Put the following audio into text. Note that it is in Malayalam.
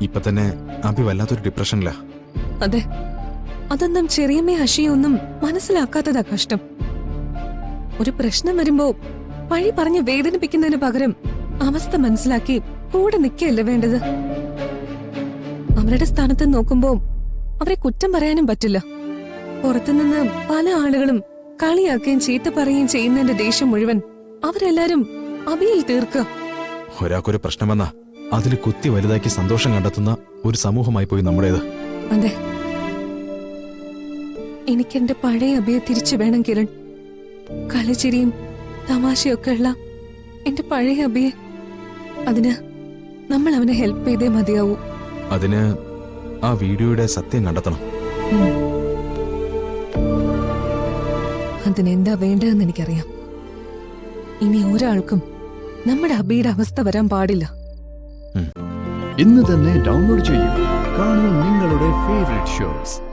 ഇപ്പൊ തന്നെ അഭി വല്ലാത്തൊരു ഡിപ്രഷനിലാ. അതെ, അതൊന്നും ചെറിയമ്മേ അഷിയൊന്നും മനസ്സിലാക്കാത്തതാ കഷ്ടം. ഒരു പ്രശ്നം വരുമ്പോ വഴി പറഞ്ഞ് വേദനിപ്പിക്കുന്നതിന് പകരം അവസ്ഥ മനസ്സിലാക്കി കൂടെ നിൽക്കുകയല്ലേ വേണ്ടത്. അവരുടെ സ്ഥാനത്ത് നോക്കുമ്പോ അവരെ കുറ്റം പറയാനും പറ്റില്ല. പുറത്തുനിന്ന് പല ആളുകളും കളിയാക്കുകയും ചീത്ത പറയുകയും ചെയ്യുന്നതിന്റെ ദേഷ്യം മുഴുവൻ അവരെല്ലാരും അഭിയിൽ തീർക്കുക. ഒരാൾക്കൊരു പ്രശ്നം വന്നാ അതിൽ കുത്തി വലുതാക്കി സന്തോഷം കണ്ടെത്തുന്ന ഒരു സമൂഹമായി പോയി നമ്മുടേത്. അതെ, എനിക്കെന്റെ പഴയ അഭിയെ തിരിച്ചു വേണം കിരൺ. കളിച്ചിരിയും തമാശയൊക്കെ ഉള്ള എന്റെ പഴയ അഭിയെ. അതിന് നമ്മൾ അവനെ ഹെൽപ്പ് ചെയ്തേ മതിയാവൂ. അതിന് ആ വീഡിയോയുടെ സത്യം കണ്ടെത്തണം. അതിനെന്താ വേണ്ടതെന്ന് എനിക്കറിയാം. ഇനി ഒരാൾക്കും നമ്മുടെ അഭിയുടെ അവസ്ഥ വരാൻ പാടില്ല. ഇന്ന് തന്നെ ഡൗൺലോഡ് ചെയ്യൂ. കാണൂ നിങ്ങളുടെ ഫേവറേറ്റ് ഷോസ്.